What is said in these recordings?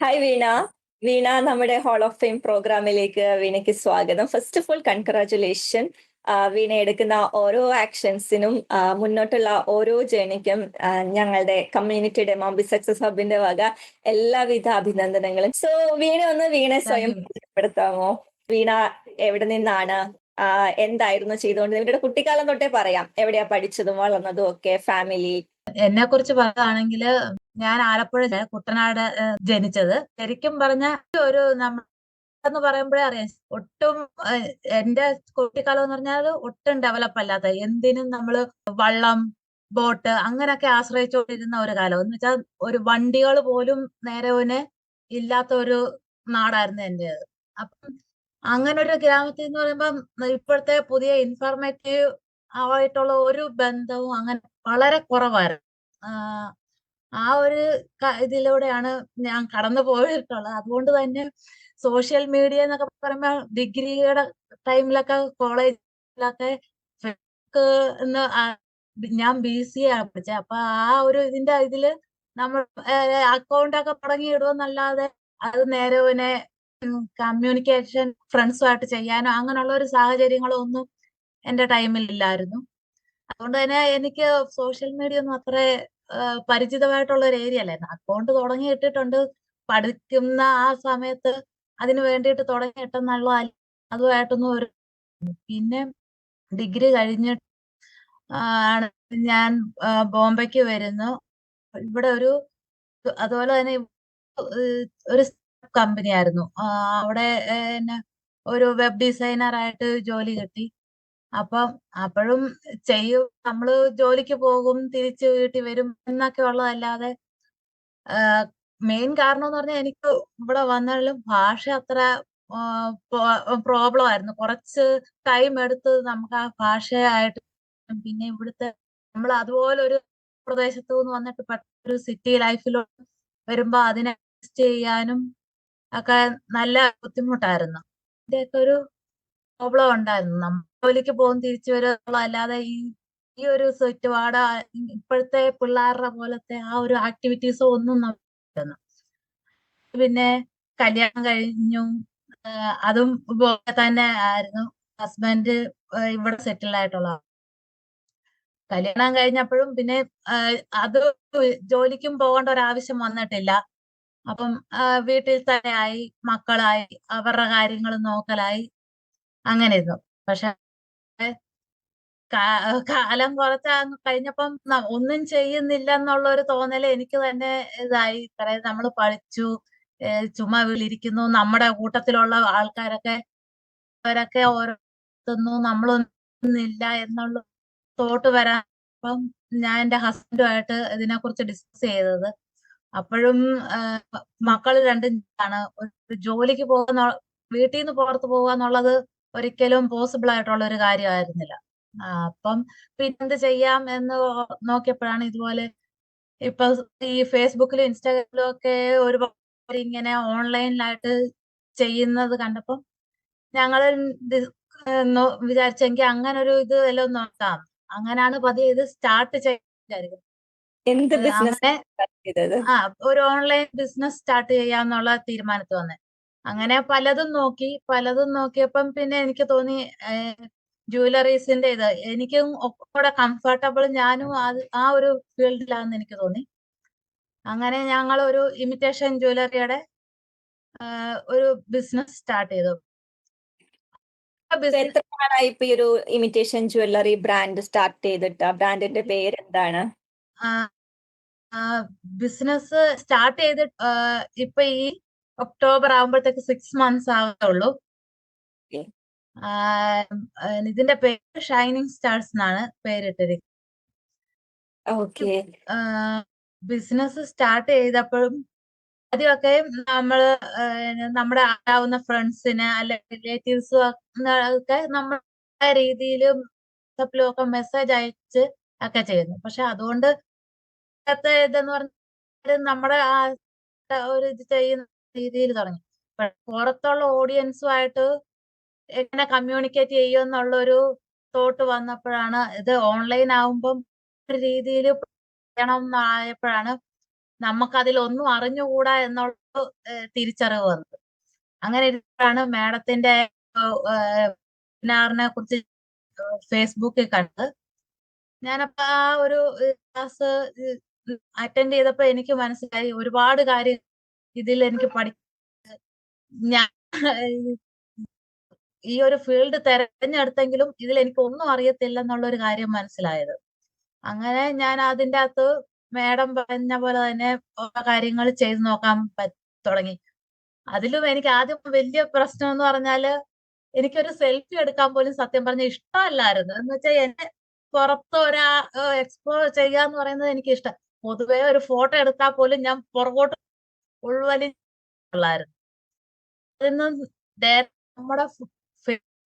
Hi വീണ. വീണ നമ്മുടെ hall of fame പ്രോഗ്രാമിലേക്ക് വീണയ്ക്ക് സ്വാഗതം. First of all congratulation. Veena എടുക്കുന്ന ഓരോ ആക്ഷൻസിനും മുന്നോട്ടുള്ള ഓരോ ജേണിക്കും ഞങ്ങളുടെ കമ്മ്യൂണിറ്റി ഡെമോബി സക്സസ് ഹബിന്റെ വക എല്ലാവിധ അഭിനന്ദനങ്ങളും. സോ വീണ ഒന്ന് വീണയെ താങ്ക് സ്വയം യു. പരിചയപ്പെടുത്താമോ? വീണ എവിടെ നിന്നാണ്? എന്തായിരുന്നു ചെയ്തുകൊണ്ട് ഇവരുടെ കുട്ടിക്കാലം തൊട്ടേ പറയാം. എവിടെയാ പഠിച്ചതും വളർന്നതും ഒക്കെ, ഫാമിലി. എന്നെ കുറിച്ച് പറയുകയാണെങ്കിൽ ഞാൻ ആലപ്പുഴ കുട്ടനാട് ജനിച്ചത്. ശരിക്കും പറഞ്ഞ ഒരു എന്ന് പറയുമ്പോഴേ അറിയാം, ഒട്ടും എന്റെ കുട്ടിക്കാലം എന്ന് പറഞ്ഞാൽ ഒട്ടും ഡെവലപ്പ് അല്ലാത്ത, എന്തിനും നമ്മള് വള്ളം, ബോട്ട് അങ്ങനെയൊക്കെ ആശ്രയിച്ചുകൊണ്ടിരുന്ന ഒരു കാലം. എന്ന് വെച്ചാൽ ഒരു വണ്ടികൾ പോലും നേരവന് ഇല്ലാത്ത ഒരു നാടായിരുന്നു എന്റേത്. അപ്പം അങ്ങനെ ഒരു ഗ്രാമത്തിൽ എന്ന് പറയുമ്പം ഇപ്പോഴത്തെ പുതിയ ഇൻഫർമേറ്റീവ് ആയിട്ടുള്ള ഒരു ബന്ധവും അങ്ങനെ വളരെ കുറവായിരുന്നു. ആഹ് ആ ഒരു ഇതിലൂടെയാണ് ഞാൻ കടന്നു പോയിട്ടുള്ളത്. അതുകൊണ്ട് തന്നെ സോഷ്യൽ മീഡിയ എന്നൊക്കെ പറയുമ്പോൾ ഡിഗ്രിയുടെ ടൈമിലൊക്കെ, കോളേജിലൊക്കെ ഫേസ്ബുക്ക് എന്ന് ഞാൻ BCA ആണ് പഠിച്ചത്. അപ്പൊ ആ ഒരു ഇതില് നമ്മൾ അക്കൗണ്ട് ഒക്കെ തുടങ്ങി ഇടുമെന്നല്ലാതെ അത് നേരെ കമ്മ്യൂണിക്കേഷൻ ഫ്രണ്ട്സുമായിട്ട് ചെയ്യാനോ അങ്ങനെയുള്ള ഒരു സാഹചര്യങ്ങളോ ഒന്നും എന്റെ ടൈമിൽ ഇല്ലായിരുന്നു. അതുകൊണ്ട് തന്നെ എനിക്ക് സോഷ്യൽ മീഡിയ ഒന്നും അത്ര പരിചിതമായിട്ടുള്ള ഒരു ഏരിയ അല്ലായിരുന്നു. അക്കൗണ്ട് തുടങ്ങി ഇട്ടിട്ടുണ്ട്. പഠിക്കുന്ന ആ സമയത്ത് അതിന് വേണ്ടിയിട്ട് തുടങ്ങിയിട്ടെന്നുള്ള അതുമായിട്ടൊന്നും ഒരു പിന്നെ ഡിഗ്രി കഴിഞ്ഞിട്ട് ആണ് ഞാൻ ബോംബെക്ക് വരുന്നു. ഇവിടെ അതുപോലെ തന്നെ ഒരു കമ്പനി ആയിരുന്നു. അവിടെ പിന്നെ ഒരു വെബ് ഡിസൈനർ ആയിട്ട് ജോലി കിട്ടി. അപ്പം അപ്പോഴും നമ്മള് ജോലിക്ക് പോകും, തിരിച്ച് വീട്ടിൽ വരും എന്നൊക്കെ ഉള്ളതല്ലാതെ മെയിൻ കാരണം എന്ന് പറഞ്ഞാൽ എനിക്ക് ഇവിടെ വന്നാലും ഭാഷ അത്ര പ്രോബ്ലം ആയിരുന്നു. കുറച്ച് ടൈം എടുത്ത് നമുക്ക് ആ ഭാഷയായിട്ട്, പിന്നെ ഇവിടുത്തെ നമ്മൾ അതുപോലെ ഒരു പ്രദേശത്തു നിന്ന് വന്നിട്ട് പെട്ടെന്ന് സിറ്റി ലൈഫിലോട്ട് വരുമ്പോ അതിനെ അഡ്ജസ്റ്റ് ചെയ്യാനും ഒക്കെ നല്ല ബുദ്ധിമുട്ടായിരുന്നു. ഇതിന്റെയൊക്കെ ഒരു പ്രോബ്ലം ഉണ്ടായിരുന്നു. നമ്മൾ ജോലിക്ക് പോകും, തിരിച്ചു വരിക അല്ലാതെ ഈ ഒരു ചുറ്റുപാട് ഇപ്പോഴത്തെ പിള്ളേരുടെ പോലത്തെ ആ ഒരു ആക്ടിവിറ്റീസോ ഒന്നും നമുക്കില്ല. പിന്നെ കല്യാണം കഴിഞ്ഞു. അതും പോലെ തന്നെ ആയിരുന്നു. ഹസ്ബൻഡ് ഇവിടെ സെറ്റിൽ ആയിട്ടുള്ള. കല്യാണം കഴിഞ്ഞപ്പോഴും പിന്നെ അത് ജോലിക്കും പോകേണ്ട ഒരു ആവശ്യം വന്നിട്ടില്ല. അപ്പം വീട്ടിൽ തന്നെ ആയി, മക്കളായി, അവരുടെ കാര്യങ്ങൾ നോക്കലായി, അങ്ങനെ ഇരുന്നു. പക്ഷെ കാലം കുറച്ച് കഴിഞ്ഞപ്പം ഒന്നും ചെയ്യുന്നില്ല എന്നുള്ള ഒരു തോന്നല് എനിക്ക് തന്നെ ഇതായി. നമ്മൾ പഠിച്ചു, ചുമ്മാ വീട്ടിലിരിക്കുന്നു, നമ്മുടെ കൂട്ടത്തിലുള്ള ആൾക്കാരൊക്കെ അവരൊക്കെ ഓരോന്നു, നമ്മളൊന്നുമില്ല എന്നുള്ള തോട്ട് വരാൻ. അപ്പം ഞാൻ എന്റെ ഹസ്ബൻഡുമായിട്ട് ഇതിനെക്കുറിച്ച് ഡിസ്കസ് ചെയ്തത്. അപ്പോഴും മക്കൾ രണ്ടും ആണ്. ഒരു ജോലിക്ക് വീട്ടിൽ നിന്ന് പുറത്തു പോകുക എന്നുള്ളത് ഒരിക്കലും പോസിബിൾ ആയിട്ടുള്ള ഒരു കാര്യമായിരുന്നില്ല. അപ്പം പിന്നെന്ത് ചെയ്യാം എന്ന് നോക്കിയപ്പോഴാണ് ഇതുപോലെ ഇപ്പൊ ഈ ഫേസ്ബുക്കിലും ഇൻസ്റ്റാഗ്രാമിലും ഒക്കെ ഒരുപാട് ഇങ്ങനെ ഓൺലൈനിലായിട്ട് ചെയ്യുന്നത് കണ്ടപ്പം ഞങ്ങള് വിചാരിച്ചെങ്കിൽ അങ്ങനെ ഒരു ഇത് എല്ലാം നോക്കാം. അങ്ങനെയാണ് പതിയെ ഇത് സ്റ്റാർട്ട് ചെയ്യാൻ. എന്ത് ബിസിനസ് അങ്ങനെ ചെയ്തത്? ഒരു ഓൺലൈൻ ബിസിനസ് സ്റ്റാർട്ട് ചെയ്യാന്നുള്ള തീരുമാനത്തിൽ വന്നേ. അങ്ങനെ പലതും നോക്കിയപ്പം പിന്നെ എനിക്ക് തോന്നി ജുവലറീസിന്റെ ഇത് എനിക്കും കൂടെ കംഫർട്ടബിൾ, ഞാനും ആ ഒരു ഫീൽഡിലാണെന്ന് എനിക്ക് തോന്നി. അങ്ങനെ ഞങ്ങൾ ഒരു ഇമിറ്റേഷൻ ജ്വല്ലറിയുടെ ഒരു ബിസിനസ് സ്റ്റാർട്ട് ചെയ്തു. എത്ര നാളായി ഇപ്പൊ ഈ ഒരു ഇമിറ്റേഷൻ ജ്വല്ലറി ബ്രാൻഡ് സ്റ്റാർട്ട് ചെയ്തിട്ട്? ആ ബ്രാൻഡിന്റെ പേര് എന്താണ്? ബിസിനസ് സ്റ്റാർട്ട് ചെയ്തിട്ട് ഇപ്പൊ ഈ ഒക്ടോബർ ആകുമ്പോഴത്തേക്ക് 6 months ആവുള്ളൂ. ഇതിന്റെ പേര് ഷൈനിങ് സ്റ്റാർസ് എന്നാണ് പേരിട്ടിരിക്കുന്നത്. ഓക്കെ. ബിസിനസ് സ്റ്റാർട്ട് ചെയ്തപ്പോഴും ആദ്യമൊക്കെ നമ്മള് നമ്മുടെ അറിയാവുന്ന ഫ്രണ്ട്സിന് അല്ലെ റിലേറ്റീവ്സ് ഒക്കെ നമ്മുടെ രീതിയിലും വാട്സാപ്പിലും ഒക്കെ മെസ്സേജ് അയച്ച് ഒക്കെ ചെയ്യുന്നു. പക്ഷെ അതുകൊണ്ട് ഇതെന്ന് പറഞ്ഞാൽ നമ്മുടെ ആ ഒരു ഇത് ചെയ്യുന്ന രീതിയിൽ തുടങ്ങി. പുറത്തുള്ള ഓഡിയൻസുമായിട്ട് എങ്ങനെ കമ്മ്യൂണിക്കേറ്റ് ചെയ്യുമെന്നുള്ള ഒരു തോട്ട് വന്നപ്പോഴാണ് ഇത് ഓൺലൈൻ ആവുമ്പം ഒരു രീതിയിൽ ചെയ്യണം എന്നായപ്പോഴാണ് നമുക്കതിലൊന്നും അറിഞ്ഞുകൂടാ എന്നുള്ള തിരിച്ചറിവ് വന്നത്. അങ്ങനെ ഇരിക്കുമ്പോഴാണ് മാഡത്തിന്റെ വെബിനാറിനെ കുറിച്ച് ഫേസ്ബുക്കിൽ കണ്ട് ഞാനപ്പോ ആ ഒരു ക്ലാസ് അറ്റൻഡ് ചെയ്തപ്പോ എനിക്ക് മനസ്സിലായി ഒരുപാട് കാര്യം ഇതിൽ എനിക്ക് ഞാൻ ഈ ഒരു ഫീൽഡ് തെരഞ്ഞെടുത്തെങ്കിലും ഇതിൽ എനിക്ക് ഒന്നും അറിയത്തില്ല എന്നുള്ള ഒരു കാര്യം മനസ്സിലായത്. അങ്ങനെ ഞാൻ അതിന്റെ അകത്ത് മാഡം പറഞ്ഞ പോലെ തന്നെ ഓരോ കാര്യങ്ങൾ ചെയ്തു നോക്കാൻ തുടങ്ങി. അതിലും എനിക്ക് ആദ്യം വലിയ പ്രശ്നം എന്ന് പറഞ്ഞാല് എനിക്കൊരു സെൽഫി എടുക്കാൻ പോലും സത്യം പറഞ്ഞ ഇഷ്ടമല്ലായിരുന്നു. എന്ന് വെച്ചാൽ എന്നെ പുറത്ത് എക്സ്പ്ലോർ ചെയ്യാന്ന് പറയുന്നത് എനിക്ക് ഇഷ്ടം. പൊതുവേ ഒരു ഫോട്ടോ എടുത്താൽ പോലും ഞാൻ പുറകോട്ട് ഉൾവലിഞ്ഞുള്ളായിരുന്നു. അതിന്ന് നമ്മുടെ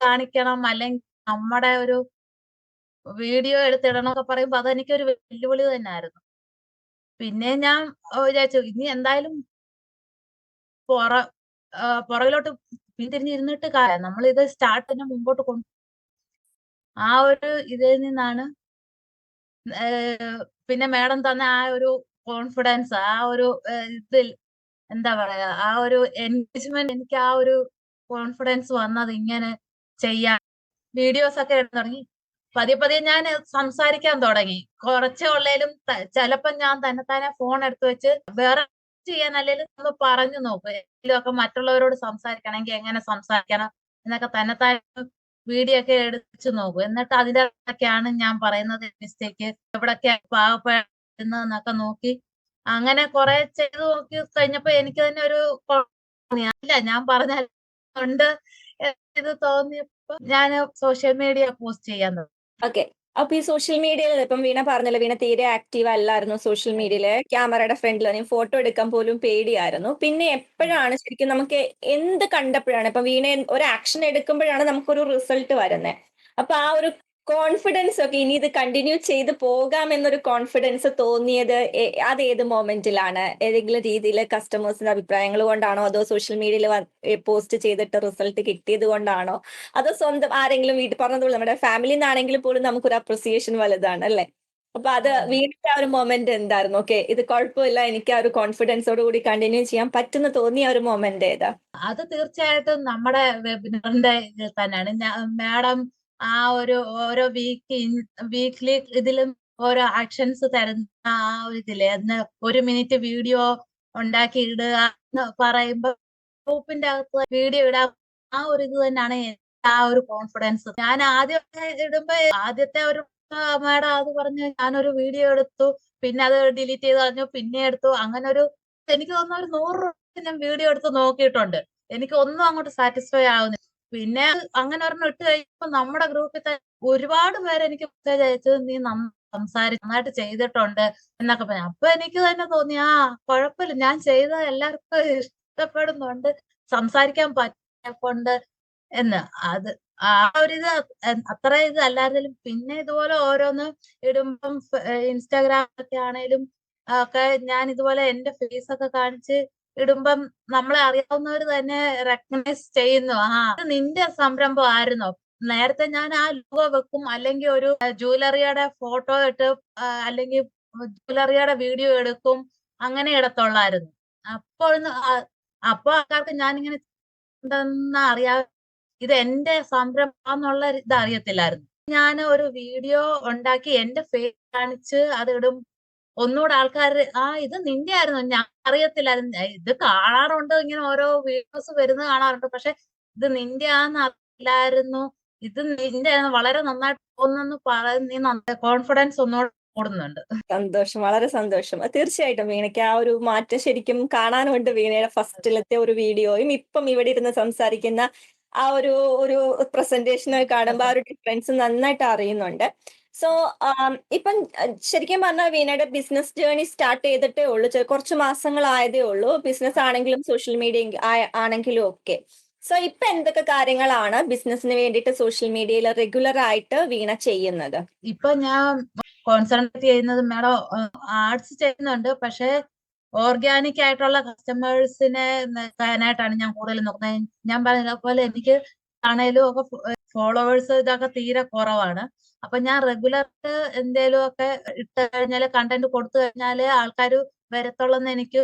കാണിക്കണം അല്ലെങ്കിൽ നമ്മുടെ ഒരു വീഡിയോ എടുത്തിടണം എന്നൊക്കെ പറയുമ്പോ അതെനിക്കൊരു വെല്ലുവിളി തന്നെയായിരുന്നു. പിന്നെ ഞാൻ വിചാരിച്ചു ഇനി എന്തായാലും പുറകിലോട്ട് പിന്തിരിഞ്ഞിരുന്നിട്ട് നമ്മളിത് സ്റ്റാർട്ടിന് മുമ്പോട്ട് ആ ഒരു ഇതിൽ നിന്നാണ് പിന്നെ മാഡം തന്ന ആ ഒരു കോൺഫിഡൻസ്, ആ ഒരു ഇതിൽ എന്താ പറയാ, ആ ഒരു എൻഗേജ്മെന്റ്, എനിക്ക് ആ ഒരു കോൺഫിഡൻസ് വന്നത് ഇങ്ങനെ ചെയ്യാൻ വീഡിയോസ് ഒക്കെ എടുത്തു തുടങ്ങി. പതിയെ പതിയെ ഞാൻ സംസാരിക്കാൻ തുടങ്ങി. കുറച്ചേ ഉള്ളേലും ചിലപ്പോ ഞാൻ തന്നെ ഫോൺ എടുത്തു വെച്ച് വേറെ ചെയ്യാൻ അല്ലെങ്കിൽ ഒന്ന് പറഞ്ഞു നോക്കും. ഒക്കെ മറ്റുള്ളവരോട് സംസാരിക്കണമെങ്കിൽ എങ്ങനെ സംസാരിക്കണം എന്നൊക്കെ തന്നെ വീഡിയോ ഒക്കെ എടുച്ചു നോക്കും. എന്നിട്ട് അതിലൊക്കെയാണ് ഞാൻ പറയുന്നത് മിസ്റ്റേക്ക് എവിടൊക്കെ പാവപ്പെടുന്നതൊക്കെ നോക്കി അങ്ങനെ കുറെ ചെയ്തു നോക്കി കഴിഞ്ഞപ്പോ എനിക്ക് തന്നെ ഒരു ഇല്ല ഞാൻ പറഞ്ഞുണ്ട് ഇത് തോന്നിയപ്പോ ഞാൻ സോഷ്യൽ മീഡിയ പോസ്റ്റ് ചെയ്യാൻ തുടങ്ങി. ഓക്കെ. അപ്പൊ ഈ സോഷ്യൽ മീഡിയയിൽ ഇപ്പം വീണ പറഞ്ഞല്ലോ, വീണ തീരെ ആക്റ്റീവ് അല്ലായിരുന്നു സോഷ്യൽ മീഡിയയില്. ക്യാമറയുടെ ഫ്രണ്ടിൽ ഫോട്ടോ എടുക്കാൻ പോലും പേടിയായിരുന്നു. പിന്നെ എപ്പോഴാണ് ശരിക്കും നമുക്ക് എന്ത് കണ്ടപ്പോഴാണ് ഇപ്പൊ വീണ ഒരു ആക്ഷൻ എടുക്കുമ്പോഴാണ് നമുക്കൊരു റിസൾട്ട് വരുന്നത്. അപ്പൊ ആ ഒരു കോൺഫിഡൻസ് ഒക്കെ ഇനി ഇത് കണ്ടിന്യൂ ചെയ്ത് പോകാം എന്നൊരു കോൺഫിഡൻസ് തോന്നിയത് അത് ഏത് മൊമെന്റിലാണ്? ഏതെങ്കിലും രീതിയിൽ കസ്റ്റമേഴ്സിന്റെ അഭിപ്രായങ്ങൾ കൊണ്ടാണോ, അതോ സോഷ്യൽ മീഡിയയിൽ പോസ്റ്റ് ചെയ്തിട്ട് റിസൾട്ട് കിട്ടിയത് കൊണ്ടാണോ, അതോ സ്വന്തം ആരെങ്കിലും വീട്ടിൽ പറഞ്ഞതുപോലെ നമ്മുടെ ഫാമിലിയിൽ നിന്നാണെങ്കിൽ പോലും നമുക്കൊരു അപ്രിസിയേഷൻ വലുതാണ് അല്ലെ? അപ്പൊ അത് വീട്ടിലെ ആ ഒരു മൊമെന്റ് എന്തായിരുന്നു? ഓക്കെ, ഇത് കുഴപ്പമില്ല, എനിക്ക് ആ ഒരു കോൺഫിഡൻസോട് കൂടി കണ്ടിന്യൂ ചെയ്യാൻ പറ്റുന്ന തോന്നിയ ഒരു മൊമെന്റ് ഏതാ? അത് തീർച്ചയായിട്ടും നമ്മുടെ വെബിനാറിന്റെ ഇതിൽ തന്നെയാണ്. മാഡം ആ ഒരു ഓരോ വീക്ക്ലി ഇതിലും ഓരോ ആക്ഷൻസ് തരുന്ന ആ ഒരു ഇതില് ഒരു മിനിറ്റ് വീഡിയോ ഉണ്ടാക്കി ഇടുക എന്ന് പറയുമ്പോ ഗ്രൂപ്പിന്റെ അകത്ത് വീഡിയോ ഇടാൻ ആ ഒരു ഇത് തന്നെയാണ് ആ ഒരു കോൺഫിഡൻസ്. ഞാൻ ആദ്യമൊക്കെ ഇടുമ്പോ ആദ്യത്തെ ഒരു മാഡം അത് പറഞ്ഞ് ഞാനൊരു വീഡിയോ എടുത്തു, പിന്നെ അത് ഡിലീറ്റ് ചെയ്ത് കളഞ്ഞു, പിന്നെ എടുത്തു. അങ്ങനെ ഒരു എനിക്ക് തോന്നുന്നു ഒരു 100 ഞാൻ വീഡിയോ എടുത്ത് നോക്കിയിട്ടുണ്ട്. എനിക്ക് ഒന്നും അങ്ങോട്ട് സാറ്റിസ്ഫൈ ആവുന്നില്ല. പിന്നെ അങ്ങനെ ഒരെണ്ണം ഇട്ട് കഴിഞ്ഞപ്പോ നമ്മുടെ ഗ്രൂപ്പിൽ തന്നെ ഒരുപാട് പേര് എനിക്ക് മെസ്സേജ് അയച്ചത് നീ നന്നായിട്ട് ചെയ്തിട്ടുണ്ട് എന്നൊക്കെ പറഞ്ഞു. അപ്പൊ എനിക്ക് തന്നെ തോന്നി കുഴപ്പമില്ല, ഞാൻ ചെയ്ത എല്ലാവർക്കും ഇഷ്ടപ്പെടുന്നുണ്ട്, സംസാരിക്കാൻ പറ്റുന്നുണ്ട് എന്ന്. അത് ആ ഒരിത് അത്ര ഇത് അല്ലായിരുന്നാലും പിന്നെ ഇതുപോലെ ഓരോന്ന് ഇടുമ്പം ഇൻസ്റ്റാഗ്രാമൊക്കെ ആണേലും ഒക്കെ ഞാൻ ഇതുപോലെ എന്റെ ഫേസ് ഒക്കെ കാണിച്ച് ഇടുമ്പം നമ്മളെ അറിയാവുന്നവർ തന്നെ റെക്കഗ്നൈസ് ചെയ്യുന്നു. ഇത് നിന്റെ സംരംഭം ആയിരുന്നോ? നേരത്തെ ഞാൻ ആ ലോഗോ വെക്കും, അല്ലെങ്കിൽ ഒരു ജ്വല്ലറിയുടെ ഫോട്ടോ ഇട്ട് അല്ലെങ്കിൽ ജ്വല്ലറിയുടെ വീഡിയോ എടുക്കും, അങ്ങനെ ഇടത്തുള്ളായിരുന്നു. അപ്പോൾ അപ്പൊ ആൾക്കാർക്ക് ഞാനിങ്ങനെ ഉണ്ടെന്ന് അറിയാതെ ഇത് എന്റെ സംരംഭം ഇത് അറിയത്തില്ലായിരുന്നു. ഞാൻ ഒരു വീഡിയോ ഉണ്ടാക്കി എന്റെ ഫേസ് കാണിച്ച് അത് ഇടും, ഒന്നുകൂടെ ആൾക്കാര് ഇത് നിന്റെ ആയിരുന്നു, ഞാൻ അറിയത്തില്ലായിരുന്നു. ഇത് കാണാറുണ്ട്, ഇങ്ങനെ ഓരോ വീഡിയോസ് വരുന്നത് കാണാറുണ്ട്, പക്ഷെ ഇത് നിന്റെ ആന്ന് അറിയില്ലായിരുന്നു, ഇത് നിന്റെ വളരെ നന്നായിട്ട് തോന്നുന്നു പറഞ്ഞ് നീ കോൺഫിഡൻസ് ഒന്നുകൂടെ കൂടുന്നുണ്ട്. സന്തോഷം, വളരെ സന്തോഷം. തീർച്ചയായിട്ടും വീണയ്ക്ക് ആ ഒരു മാറ്റം ശരിക്കും കാണാനുണ്ട്. വീണയുടെ ഫസ്റ്റിലത്തെ ഒരു വീഡിയോയും ഇപ്പം ഇവിടെ ഇരുന്ന് സംസാരിക്കുന്ന ആ ഒരു ഒരു പ്രസന്റേഷനൊക്കെ കാണുമ്പോൾ ആ ഒരു ഡിഫറൻസ് നന്നായിട്ട് അറിയുന്നുണ്ട്. സോ ഇപ്പം ശരിക്കും പറഞ്ഞാൽ വീണയുടെ ബിസിനസ് ജേർണി സ്റ്റാർട്ട് ചെയ്തിട്ടേ ഉള്ളൂ. കുറച്ച് മാസങ്ങളായതേ ഉള്ളൂ. ബിസിനസ് ആണെങ്കിലും സോഷ്യൽ മീഡിയ ആണെങ്കിലും ഒക്കെ. സോ ഇപ്പൊ എന്തൊക്കെ കാര്യങ്ങളാണ് ബിസിനസിന് വേണ്ടിയിട്ട് സോഷ്യൽ മീഡിയയിൽ റെഗുലർ ആയിട്ട് വീണ ചെയ്യുന്നത്? ഇപ്പൊ ഞാൻ കോൺസെൻട്രേറ്റ് ചെയ്യുന്നത് മാഡം ആർട്സ് ചെയ്യുന്നുണ്ട്, പക്ഷെ ഓർഗാനിക് ആയിട്ടുള്ള കസ്റ്റമേഴ്സിനെ നേടാനായിട്ടാണ് ഞാൻ കൂടുതൽ നോക്കുന്നത്. ഞാൻ പറഞ്ഞ പോലെ എനിക്ക് ആണേലും ഒക്കെ ഫോളോവേഴ്സ് ഇതൊക്കെ തീരെ കുറവാണ്. അപ്പൊ ഞാൻ റെഗുലർ എന്തേലും ഒക്കെ ഇട്ട് കഴിഞ്ഞാല് കണ്ടന്റ് കൊടുത്തു കഴിഞ്ഞാല് ആൾക്കാര് വരത്തുള്ളൂന്ന് എനിക്ക്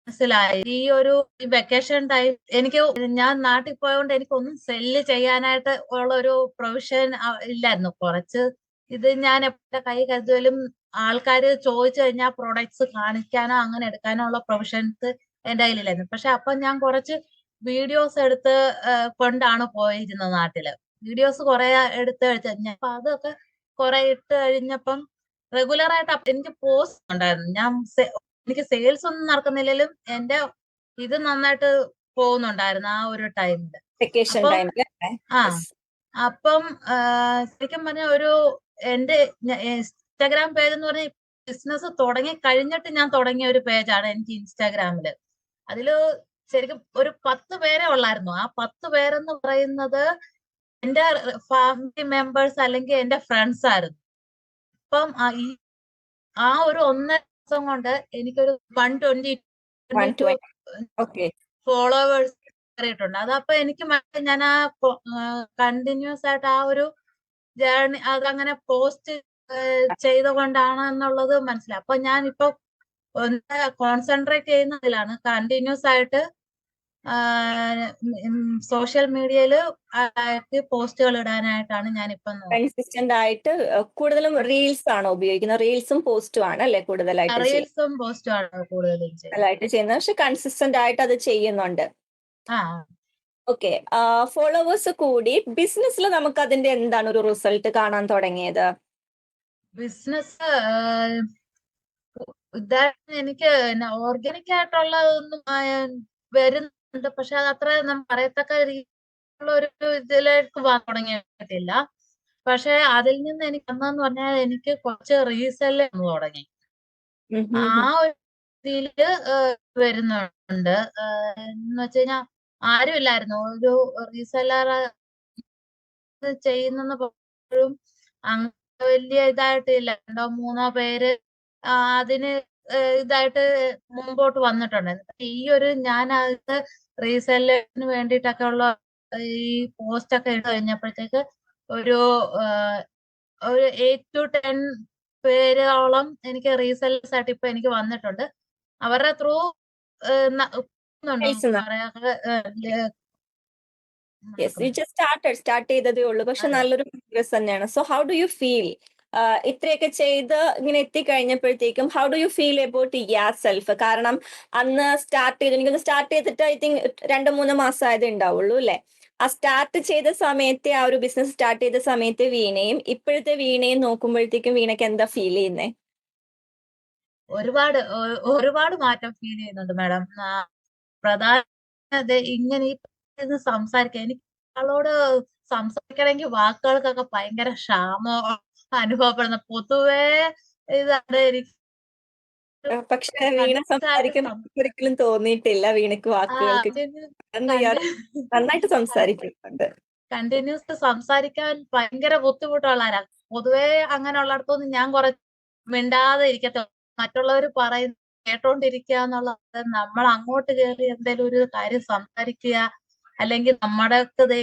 മനസ്സിലായി. ഈ ഒരു വെക്കേഷൻ ടൈം എനിക്ക് ഞാൻ നാട്ടിൽ പോയതുകൊണ്ട് എനിക്കൊന്നും സെല്ല് ചെയ്യാനായിട്ട് ഉള്ള ഒരു പ്രൊവിഷൻ ഇല്ലായിരുന്നു. കുറച്ച് ഇത് ഞാൻ എപ്പോഴും കൈ കരുതലും ആൾക്കാര് ചോദിച്ചു കഴിഞ്ഞാൽ പ്രൊഡക്ട്സ് കാണിക്കാനോ അങ്ങനെ എടുക്കാനോ ഉള്ള പ്രൊവിഷൻസ് എന്റെ കയ്യിലില്ലായിരുന്നു. പക്ഷെ അപ്പൊ ഞാൻ കുറച്ച് വീഡിയോസ് എടുത്ത് കൊണ്ടാണ് പോയിരുന്നത് നാട്ടില്. വീഡിയോസ് കുറെ എടുത്ത് അപ്പൊ അതൊക്കെ കുറെ ഇട്ട് കഴിഞ്ഞപ്പം റെഗുലർ ആയിട്ട് എനിക്ക് പോസ്റ്റ് ഉണ്ടായിരുന്നു. എനിക്ക് സെയിൽസ് ഒന്നും നടക്കുന്നില്ലെങ്കിലും എന്റെ ഇത് നന്നായിട്ട് പോകുന്നുണ്ടായിരുന്നു ആ ഒരു ടൈമില്. വെക്കേഷൻ അപ്പം ടൈമിൽ ആ അപ്പം ശരിക്കും പറഞ്ഞ ഒരു എന്റെ ഇൻസ്റ്റാഗ്രാം പേജ് എന്ന് പറഞ്ഞ ബിസിനസ് തുടങ്ങി കഴിഞ്ഞിട്ട് ഞാൻ തുടങ്ങിയ ഒരു പേജാണ് എനിക്ക് ഇൻസ്റ്റാഗ്രാമില്. അതില് ശരിക്കും ഒരു 10 പേരെ ഉള്ളായിരുന്നു. ആ 10 പേരെന്ന് പറയുന്നത് എന്റെ ഫാമിലി മെമ്പേഴ്സ് അല്ലെങ്കിൽ എന്റെ ഫ്രണ്ട്സ് ആയിരുന്നു. അപ്പം ആ ഒരു 1.5 ദിവസം കൊണ്ട് എനിക്കൊരു 122 120. ഓക്കെ. ഫോളോവേഴ്സ് കയറിയിട്ടുണ്ട്. അതപ്പൊ എനിക്ക് ഞാൻ ആ കണ്ടിന്യൂസ് ആയിട്ട് ആ ഒരു ജേർണി അതങ്ങനെ പോസ്റ്റ് ചെയ്തുകൊണ്ടാണ് എന്നുള്ളത് മനസ്സിലായി. അപ്പൊ ഞാൻ ഇപ്പൊ ഒന്ന് കോൺസെൻട്രേറ്റ് ചെയ്യുന്നതിലാണ് കണ്ടിന്യൂസ് ആയിട്ട് സോഷ്യൽ മീഡിയയില് പോസ്റ്റുകൾ ഇടാനായിട്ടാണ് ഞാൻ ഇപ്പൊ കൺസിസ്റ്റന്റ് ആയിട്ട് കൂടുതലും റീൽസ് ആണോ ഉപയോഗിക്കുന്നത്? റീൽസും പോസ്റ്റും ആണ് അല്ലെ കൂടുതലായിട്ട് റീൽസും പോസ്റ്റും ആണ് കൂടുതലും ചെയ്യുന്നത്. ചെയ്യുന്നത്. പക്ഷെ കൺസിസ്റ്റന്റ് ആയിട്ട് അത് ചെയ്യുന്നുണ്ട്. ആ ഓക്കെ. ഫോളോവേഴ്സ് കൂടി ബിസിനസ്സിൽ നമുക്ക് അതിന്റെ എന്താണ് ഒരു റിസൾട്ട് കാണാൻ തുടങ്ങിയത്? ബിസിനസ് ഇതായിട്ട് എനിക്ക് ഓർഗാനിക് ആയിട്ടുള്ളതൊന്നും വരുന്നുണ്ട്. പക്ഷെ അത് അത്ര പറയത്തക്ക രീതിയിലുള്ള ഒരു ഇതിലേക്ക് തുടങ്ങിയിട്ടില്ല. പക്ഷെ അതിൽ നിന്ന് എനിക്ക് വന്നതെന്ന് പറഞ്ഞാൽ എനിക്ക് കുറച്ച് റീസെല് വന്നു തുടങ്ങി. ഉം ആ ഉം ഉം. ഒരു രീതിയില് വരുന്നുണ്ട്. എന്ന് വെച്ച് കഴിഞ്ഞാൽ ആരും ഇല്ലായിരുന്നു. ഒരു റീസെല്ലർ ചെയ്യുന്നെന്ന് പോലും അങ്ങനെ വലിയ ഇതായിട്ടില്ല. 2 3 പേര് അതിന് ഇതായിട്ട് മുമ്പോട്ട് വന്നിട്ടുണ്ട്. ഈ ഒരു ഞാൻ അത് റീസെല്ലിന് വേണ്ടിയിട്ടൊക്കെ ഉള്ള ഈ പോസ്റ്റ് ഒക്കെ ഇട്ട് കഴിഞ്ഞപ്പോഴത്തേക്ക് ഒരു ഒരു 8 to 10 പേരോളം എനിക്ക് റീസെല്ലേഴ്സ് ആയിട്ട് ഇപ്പൊ എനിക്ക് വന്നിട്ടുണ്ട്. അവരുടെ through Sales yes, you just start ചെയ്തതേ ഉള്ളൂ. പക്ഷെ അതെ. നല്ലൊരു പ്രോഗ്രസ് തന്നെയാണ്. So how do you feel ഇത്രയൊക്കെ ചെയ്ത് ഇങ്ങനെ എത്തിക്കഴിഞ്ഞപ്പോഴത്തേക്കും how do you feel about yourself? കാരണം അന്ന് സ്റ്റാർട്ട് ചെയ്ത് എനിക്കൊന്ന് സ്റ്റാർട്ട് ചെയ്തിട്ട് ഐ തിങ്ക് 2-3 മാസം ആയതേ ഉണ്ടാവുള്ളൂ അല്ലെ? ആ സ്റ്റാർട്ട് ചെയ്ത സമയത്തെ ആ ഒരു ബിസിനസ് സ്റ്റാർട്ട് ചെയ്ത സമയത്തെ വീണയും ഇപ്പോഴത്തെ വീണയും നോക്കുമ്പോഴത്തേക്കും വീണയ്ക്ക് എന്താ ഫീൽ ചെയ്യുന്നേ? ഒരുപാട് ഒരുപാട് മാറ്റം ഫീൽ ചെയ്യുന്നുണ്ട് മാഡം. പ്രധാന ഇങ്ങനെ ഈ ഇരുന്ന് സംസാരിക്കാൻ എനിക്ക് ആളോട് സംസാരിക്കണമെങ്കിൽ വാക്കുകൾക്കൊക്കെ ഭയങ്കര ക്ഷാമം അനുഭവപ്പെടുന്ന പൊതുവേ ഇതാണ് എനിക്ക് പക്ഷെ വീണ കണ്ടിന്യൂസ് ആയിട്ട് സംസാരിക്കുമ്പോൾ ഒരിക്കലും തോന്നിയിട്ടില്ല വീണയ്ക്ക് വാക്കുകൾക്ക് കാരണം ഇയാൾ നന്നായിട്ട് സംസാരിക്കുന്നുണ്ട്. കണ്ടിന്യൂസ് സംസാരിക്കാൻ ഭയങ്കര ബുദ്ധിമുട്ടുള്ളവരാ. പൊതുവേ അങ്ങനെയുള്ളിടത്തൊന്നും ഞാൻ കുറച്ച് മിണ്ടാതെ ഇരിക്കത്തുള്ളൂ. മറ്റുള്ളവർ പറയുന്നത് കേട്ടോണ്ടിരിക്കുക എന്നുള്ളത് നമ്മൾ അങ്ങോട്ട് കയറി എന്തെങ്കിലും ഒരു കാര്യം സംസാരിക്കുക അല്ലെങ്കിൽ നമ്മുടെ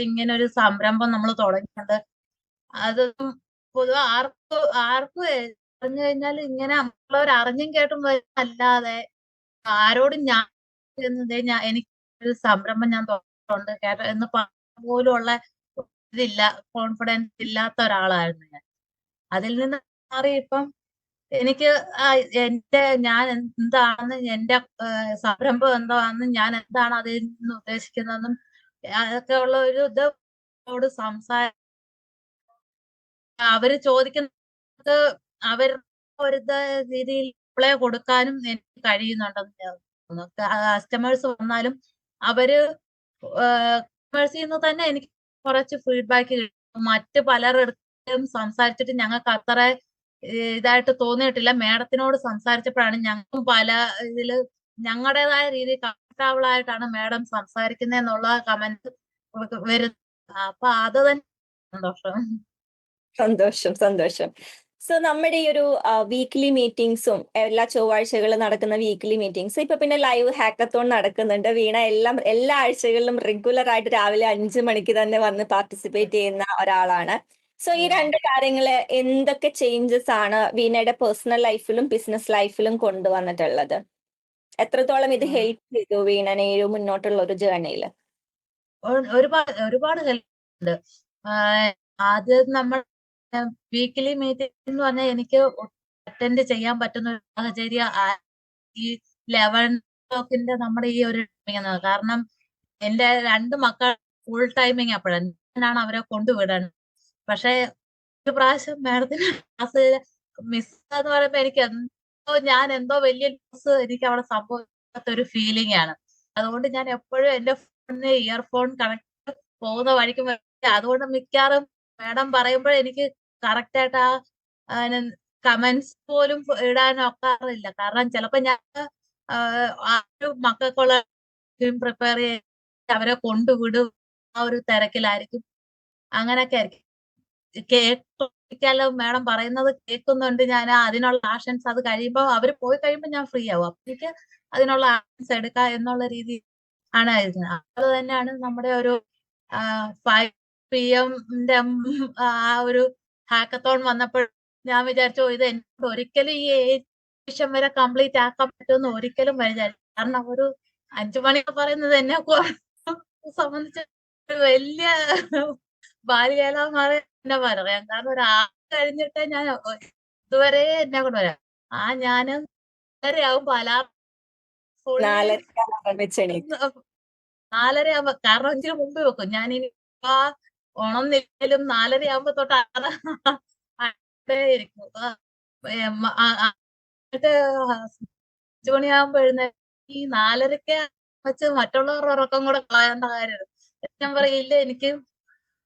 ഇങ്ങനെ ഒരു സംരംഭം നമ്മൾ തുടങ്ങിയിട്ടുണ്ട്. അതൊന്നും പൊതുവെ ആർക്കും പറഞ്ഞു കഴിഞ്ഞാൽ ഇങ്ങനെ മറ്റുള്ളവർ അറിഞ്ഞും കേട്ടും അല്ലാതെ ആരോടും ഞാൻ എനിക്ക് ഒരു സംരംഭം ഞാൻ തുടങ്ങിയിട്ടുണ്ട് കേട്ടോ എന്ന് പോലും ഉള്ള ഇതില്ല, കോൺഫിഡൻസ് ഇല്ലാത്ത ഒരാളായിരുന്നു ഞാൻ. അതിൽ നിന്ന് മാറി ഇപ്പം എനിക്ക് ഞാൻ എന്താണെന്ന് എന്റെ സംരംഭം എന്താണെന്ന് ഞാൻ എന്താണ് അതിൽ നിന്ന് ഉദ്ദേശിക്കുന്നതെന്നും അതൊക്കെ ഉള്ള ഒരു ഇതോട് അവര് ചോദിക്കുന്നത് അവരുടെ ഒരു രീതിയിൽ റിപ്ലൈ കൊടുക്കാനും എനിക്ക് കഴിയുന്നുണ്ടെന്ന് ഞാൻ തോന്നുന്നു. കസ്റ്റമേഴ്സ് വന്നാലും അവര് കസ്റ്റമേഴ്സിൽ നിന്ന് തന്നെ എനിക്ക് കുറച്ച് ഫീഡ്ബാക്ക് കിട്ടും. മറ്റ് പലരിടത്തും സംസാരിച്ചിട്ട് ഞങ്ങൾക്ക് അത്ര ഇതായിട്ട് തോന്നിയിട്ടില്ല. മാഡത്തിനോട് സംസാരിച്ചപ്പോഴാണ് ഞങ്ങൾക്കും പല ഇതില് ഞങ്ങളുടേതായ രീതിയിൽ കംഫർട്ടബിൾ ആയിട്ടാണ് മാഡം സംസാരിക്കുന്നതെന്നുള്ള കമന്റ് വരുന്നത്. അപ്പൊ അത് തന്നെ സന്തോഷം. സന്തോഷം. സോ നമ്മുടെ ഈ ഒരു വീക്ക്ലി മീറ്റിംഗ്സും എല്ലാ ചൊവ്വാഴ്ചകളിലും നടക്കുന്ന വീക്ക്ലി മീറ്റിംഗ്സ് ഇപ്പൊ പിന്നെ ലൈവ് ഹാക്കത്തോൺ നടക്കുന്നുണ്ട്. വീണ എല്ലാ ആഴ്ചകളിലും റെഗുലർ ആയിട്ട് രാവിലെ 5 മണിക്ക് തന്നെ വന്ന് പാർട്ടിസിപ്പേറ്റ് ചെയ്യുന്ന ഒരാളാണ്. സോ ഈ രണ്ട് കാര്യങ്ങള് എന്തൊക്കെ ചേഞ്ചസ് ആണ് വീണയുടെ പേഴ്സണൽ ലൈഫിലും ബിസിനസ് ലൈഫിലും കൊണ്ടുവന്നിട്ടുള്ളത്? എത്രത്തോളം ഇത് ഹെൽപ്പ് ചെയ്തു വീണനെ ഈ ഒരു മുന്നോട്ടുള്ള ഒരു ജേർണിയില്? ഒരുപാട് ഒരുപാട് ഹെൽപ്പ് ഉണ്ട്. ആദ്യം നമ്മൾ വീക്കിലി മീറ്റിംഗ് എന്ന് പറഞ്ഞാൽ എനിക്ക് അറ്റൻഡ് ചെയ്യാൻ പറ്റുന്ന ഒരു സാഹചര്യം ഈ 11 o'clock നമ്മുടെ ഈ ഒരു timing ആണ്. കാരണം എന്റെ 2 മക്കൾ ഫുൾ ടൈമിങ് അപ്പോഴാണ് ഞാനാണ് അവരെ കൊണ്ടുവിടുന്നത്. പക്ഷെ ഒരു പ്രാവശ്യം മാഡത്തിന് ക്ലാസ് മിസ് എന്ന് പറയുമ്പോ എനിക്ക് ഞാൻ എന്തോ വലിയ ലോസ് എനിക്ക് അവിടെ സംഭവിക്കാത്ത ഒരു ഫീലിംഗ് ആണ്. അതുകൊണ്ട് ഞാൻ എപ്പോഴും എന്റെ ഫോണിന് ഇയർഫോൺ കണക്ട് പോകുന്ന വഴിക്ക് അതുകൊണ്ട് മിക്കവാറും മാഡം പറയുമ്പോൾ എനിക്ക് കറക്റ്റ് ആയിട്ട് ആ കമന്റ്സ് പോലും ഇടാൻ ഒക്കാറില്ല. കാരണം ചിലപ്പോ ഞാൻ ആ ഒരു മക്കൾക്കുള്ള പ്രിപ്പയർ ചെയ്ത് അവരെ കൊണ്ടുവിടും, ആ ഒരു തിരക്കിലായിരിക്കും. അങ്ങനെയൊക്കെ ആയിരിക്കും. കേൾക്കാലോ മാഡം പറയുന്നത് കേൾക്കുന്നുണ്ട് ഞാൻ. അതിനുള്ള ആക്ഷൻസ് അത് കഴിയുമ്പോ അവര് പോയി കഴിയുമ്പോ ഞാൻ ഫ്രീ ആവും. അപ്പൊ എനിക്ക് അതിനുള്ള ആക്ഷൻസ് എടുക്കാം എന്നുള്ള രീതി ആണ് ആയിരുന്നത്. അതുപോലെ തന്നെയാണ് നമ്മുടെ ഒരു 5 PM ആ ഒരു ഹാക്കത്തോൺ വന്നപ്പോൾ ഞാൻ വിചാരിച്ചു ഇത് എന്നോട് ഒരിക്കലും ഈ ഏജ് വരെ കംപ്ലീറ്റ് ആക്കാൻ പറ്റുമെന്ന് ഒരിക്കലും വിചാരിച്ചു. കാരണം ഒരു 5 മണി എന്ന് പറയുന്നത് എന്നെ സംബന്ധിച്ച് ഒരു വലിയ ബാല്യകാലം തന്നെ പറയാം. കാരണം ഒരു കഴിഞ്ഞിട്ട് ഞാൻ ഇതുവരെ എന്നെ കൊണ്ട് വരാം. ഞാന് 5:30 ആവുമ്പോ അലാറം ഫുൾ 4:30 ആരംഭിച്ച് എണീക്കും. 4:30 ആവുമ്പോ, കാരണം ഇതിന് മുമ്പേ വെക്കും. ഞാനിനി ഉണർന്നില്ലേലും 4:30 ആവുമ്പോ തൊട്ട് ഇരിക്കും. എന്നിട്ട് 5 മണിയാകുമ്പോ ഈ 4:30 വെച്ച് മറ്റുള്ളവരുടെ ഉറക്കം കൂടെ കളയേണ്ട കാര്യം. ഞാൻ പറയും ഇല്ല, എനിക്ക്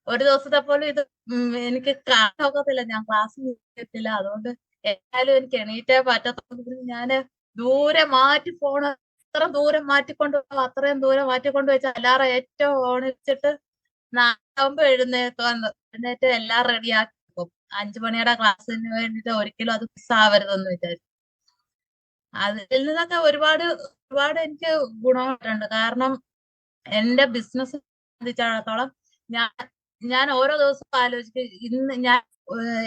ഒരു ദിവസത്തെ പോലും ഇത് എനിക്ക് കാണാൻ ഒക്കത്തില്ല. ഞാൻ ക്ലാസ്സിൽ ഇരിക്കത്തില്ല. അതുകൊണ്ട് എന്തായാലും എനിക്ക് എണീറ്റേ പറ്റത്തുള്ളൂ. ഞാന് ദൂരെ മാറ്റി ഫോണ് എത്ര ദൂരം മാറ്റിക്കൊണ്ട് പോകാം അത്രയും ദൂരം മാറ്റിക്കൊണ്ട് വെച്ച് അലാറം ഏറ്റവും ഓണിച്ചിട്ട് 4:00 എഴുന്നേറ്റ് എല്ലാം റെഡിയാക്കി വെക്കും. 5 മണിയുടെ ക്ലാസ്സിന് വേണ്ടിട്ട് ഒരിക്കലും അത് മിസ്സാവരുതെന്ന് വിചാരിച്ചു. അതിൽ നിന്നൊക്കെ ഒരുപാട് ഒരുപാട് എനിക്ക് ഗുണങ്ങളുണ്ട്. കാരണം എന്റെ ബിസിനസ് സംബന്ധിച്ചിടത്തോളം ഞാൻ ഞാൻ ഓരോ ദിവസവും ആലോചിക്കും ഇന്ന് ഞാൻ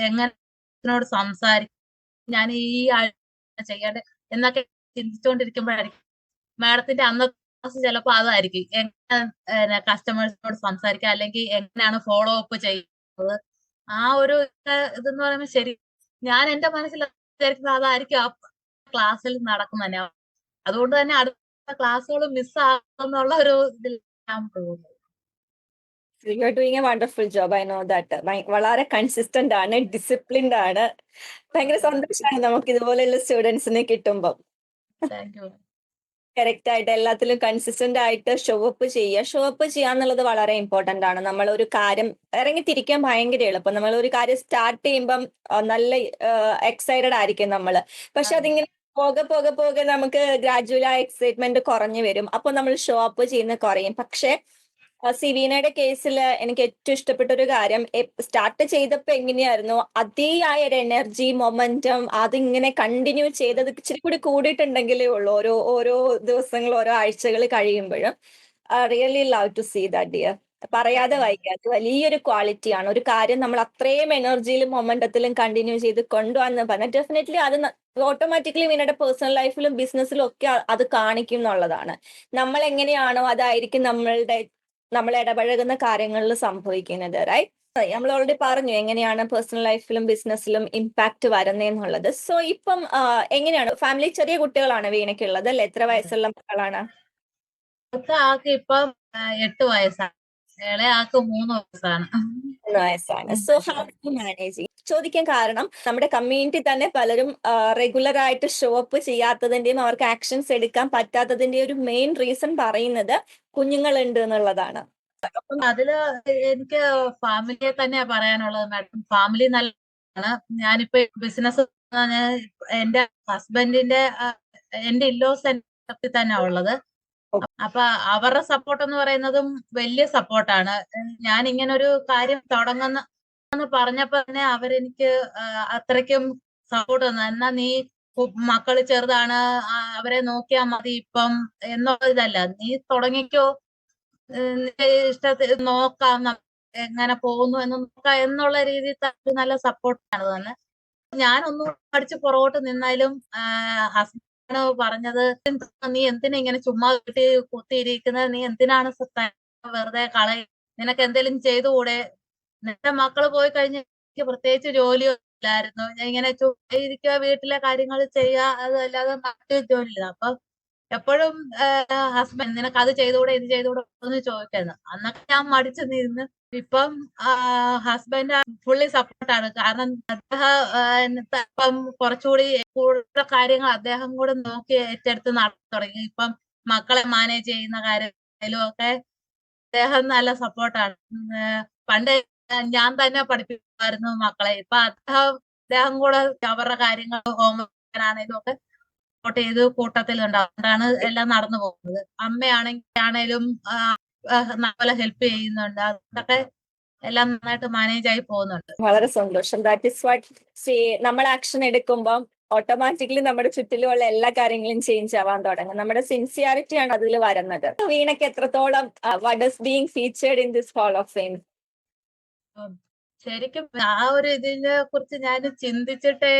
എങ്ങനെ സംസാരിക്കും, ഞാൻ ഈ ആഴ്ച ചെയ്യേണ്ടത് എന്നൊക്കെ ചിന്തിച്ചുകൊണ്ടിരിക്കുമ്പോഴായിരിക്കും മാഡത്തിന്റെ അന്നത്തെ ക്ലാസ് ചിലപ്പോ അതായിരിക്കും. എങ്ങനെ കസ്റ്റമേഴ്സിനോട് സംസാരിക്കുക, അല്ലെങ്കിൽ എങ്ങനെയാണ് ഫോളോ അപ്പ് ചെയ്യുന്നത്. ആ ഒരു ഇതെന്ന് പറയുമ്പോൾ ശരി ഞാൻ എന്റെ മനസ്സിൽ വിചാരിക്കുന്നത് അതായിരിക്കും ആ ക്ലാസ്സിൽ നടക്കുന്ന തന്നെ. അതുകൊണ്ട് തന്നെ അടുത്ത ക്ലാസ്സുകൾ മിസ്സാകുന്നുള്ള ഒരു ഇതിൽ ഞാൻ പോകുന്നത്. You are doing A wonderful job. I know that. വളരെ കൺസിസ്റ്റന്റ് ആണ്, ഡിസിപ്ലിൻഡ് ആണ്. ഭയങ്കര സന്തോഷമാണ് നമുക്ക് ഇതുപോലെയുള്ള സ്റ്റുഡൻസിനെ കിട്ടുമ്പോൾ. Thank you. കറക്റ്റ് ആയിട്ട് എല്ലാത്തിലും കൺസിസ്റ്റന്റ് ആയിട്ട് ഷോ അപ്പ് ചെയ്യാന്നുള്ളത് വളരെ ഇമ്പോർട്ടന്റ് ആണ്. നമ്മൾ ഒരു കാര്യം ഇറങ്ങിത്തിരിക്കാൻ ഭയങ്കര എളുപ്പം. നമ്മൾ ഒരു കാര്യം സ്റ്റാർട്ട് ചെയ്യുമ്പം നല്ല എക്സൈറ്റഡ് ആയിരിക്കും നമ്മള്. പക്ഷെ അതിങ്ങനെ പോകെ നമുക്ക് ഗ്രാജുവൽ ആ എക്സൈറ്റ്മെന്റ് കുറഞ്ഞു വരും. അപ്പൊ നമ്മൾ ഷോ അപ്പ് ചെയ്യുന്ന കുറയും. പക്ഷെ സിവീനയുടെ കേസിൽ എനിക്ക് ഏറ്റവും ഇഷ്ടപ്പെട്ട ഒരു കാര്യം, സ്റ്റാർട്ട് ചെയ്തപ്പോ എങ്ങനെയായിരുന്നു അതേ ആയ ഒരു എനർജി മൊമെന്റം അതിങ്ങനെ കണ്ടിന്യൂ ചെയ്തത് ഇച്ചിരി കൂടി കൂടിയിട്ടുണ്ടെങ്കിലേ ഉള്ളൂ ഓരോ ഓരോ ദിവസങ്ങൾ ഓരോ ആഴ്ചകൾ കഴിയുമ്പോഴും. Really love to see that dear. പറയാതെ വയ്ക്കാതെ വലിയൊരു ക്വാളിറ്റിയാണ്. ഒരു കാര്യം നമ്മൾ അത്രയും എനർജിയിലും മൊമെന്റത്തിലും കണ്ടിന്യൂ ചെയ്ത് കൊണ്ടുവന്ന് പറഞ്ഞാൽ ഡെഫിനറ്റ്ലി അത് ഓട്ടോമാറ്റിക്കലി വീണയുടെ പേഴ്സണൽ ലൈഫിലും ബിസിനസ്സിലും ഒക്കെ അത് കാണിക്കും എന്നുള്ളതാണ്. നമ്മൾ എങ്ങനെയാണോ അതായിരിക്കും നമ്മൾ ഇടപഴകുന്ന കാര്യങ്ങളിൽ സംഭവിക്കുന്നത്. റൈറ്റ്? നമ്മൾ ഓൾറെഡി പറഞ്ഞു എങ്ങനെയാണ് പേഴ്സണൽ ലൈഫിലും ബിസിനസ്സിലും ഇമ്പാക്ട് വരുന്നതെന്നുള്ളത്. സോ ഇപ്പം എങ്ങനെയാണ് ഫാമിലി? ചെറിയ കുട്ടികളാണ് വീണയ്ക്കുള്ളത് അല്ലെ? എത്ര വയസ്സുള്ള മക്കളാണ്? ആൾക്ക് ഇപ്പം 8 വയസ്സാണ്. ഇളയ ആൾക്ക് 3 വയസ്സാണ്. 3 വയസ്സാണ്. So how to manage? ചോദിക്കാൻ കാരണം നമ്മുടെ കമ്മ്യൂണിറ്റി തന്നെ പലരും റെഗുലർ ആയിട്ട് ഷോ അപ്പ് ചെയ്യാത്തതിന്റെയും അവർക്ക് ആക്ഷൻസ് എടുക്കാൻ പറ്റാത്തതിന്റെയും ഒരു മെയിൻ റീസൺ പറയുന്നത് കുഞ്ഞുങ്ങളുണ്ട് എന്നുള്ളതാണ്. അതില് എനിക്ക് ഫാമിലിയെ തന്നെയാ പറയാനുള്ളത് മാഡം. ഫാമിലി നല്ലതാണ്. ഞാനിപ്പോ ബിസിനസ് എന്റെ ഹസ്ബൻഡിന്റെ എന്റെ ഇല്ലോസ് എന്റെ തന്നെ ഉള്ളത്. അപ്പൊ അവരുടെ സപ്പോർട്ട് എന്ന് പറയുന്നതും വലിയ സപ്പോർട്ടാണ്. ഞാൻ ഇങ്ങനെ ഒരു കാര്യം തുടങ്ങുന്ന എന്ന് പറഞ്ഞപ്പോ തന്നെ അവരെനിക്ക് അത്രയ്ക്കും സപ്പോർട്ട് തന്നു. എന്നാ നീ മക്കള് ചെറുതാണ്, അവരെ നോക്കിയാ മതി ഇപ്പം എന്നുള്ള ഇതല്ല. നീ തുടങ്ങിക്കോ, നിന്റെ ഇഷ്ടത്തിൽ നോക്കാം, എങ്ങനെ പോകുന്നു എന്ന് നോക്കാം എന്നുള്ള രീതിയിൽ നല്ല സപ്പോർട്ടാണ് തന്നെ. ഞാനൊന്നും പഠിച്ച് പുറകോട്ട് നിന്നാലും ഹസ്ബൻഡ് പറഞ്ഞത്, നീ എന്തിനാ ഇങ്ങനെ ചുമ്മാ വീട്ടിൽ കുത്തിയിരിക്കുന്നത്, നീ എന്തിനാണ് വെറുതെ കളയും, നിനക്ക് എന്തെങ്കിലും ചെയ്തുകൂടെ, നിന്റെ മക്കള് പോയി കഴിഞ്ഞ് എനിക്ക് പ്രത്യേകിച്ച് ജോലിയൊന്നും ഇല്ലായിരുന്നു, ഞാൻ ഇങ്ങനെ ചുമ്മാ ഇരിക്കുക, വീട്ടിലെ കാര്യങ്ങൾ ചെയ്യുക, അതല്ലാതെ മറ്റു ജോലിയില്ല. അപ്പൊ എപ്പോഴും ഹസ്ബൻഡ് നിനക്ക് അത് ചെയ്തുകൂടെ ഇത് ചെയ്തുകൂടെ എന്ന് ചോദിക്കുന്നു. അന്നൊക്കെ ഞാൻ മടിച്ചു നിന്ന്. ഇപ്പം ഹസ്ബൻഡ് ഫുള്ളി സപ്പോർട്ടാണ്. കാരണം അദ്ദേഹം ഇപ്പം കുറച്ചുകൂടി കൂടുതൽ കാര്യങ്ങൾ അദ്ദേഹം കൂടെ നോക്കി ഏറ്റെടുത്ത് നടത്തി തുടങ്ങി. ഇപ്പം മക്കളെ മാനേജ് ചെയ്യുന്ന കാര്യത്തിലും ഒക്കെ അദ്ദേഹം നല്ല സപ്പോർട്ടാണ്. പണ്ട് ഞാൻ തന്നെ പഠിപ്പിക്കുമായിരുന്നു മക്കളെ. ഇപ്പൊ അദ്ദേഹം കൂടെ അവരുടെ കാര്യങ്ങൾ ഹോംവർക്ക് ആണെങ്കിലും ഒക്കെ സപ്പോർട്ട് ചെയ്ത് കൂട്ടത്തിലുണ്ട്. അതുകൊണ്ടാണ് എല്ലാം നടന്നു പോകുന്നത്. അമ്മയാണെങ്കിലും നമ്മളെ ഹെൽപ്പ് ചെയ്യുന്നുണ്ട്. അതൊക്കെ എല്ലാം നന്നായിട്ട് മാനേജ് ആയി പോകുന്നുണ്ട്. വളരെ സന്തോഷം. ദാറ്റ് ഇസ് വാട്ട് നമ്മൾ ആക്ഷൻ എടുക്കുമ്പോൾ ഓട്ടോമാറ്റിക്കലി നമ്മുടെ ചുറ്റിലുള്ള എല്ലാ കാര്യങ്ങളും ചേഞ്ച് ആവാൻ തുടങ്ങും. നമ്മുടെ സിൻസിയാരിറ്റി ആണ് അതിൽ വരുന്നത്. വീണയ്ക്ക് എത്രത്തോളം what is being featured in this hall of fame? ശരിക്കും ആ ഒരു ഇതിനെ കുറിച്ച് ഞാൻ ചിന്തിച്ചിട്ടേ,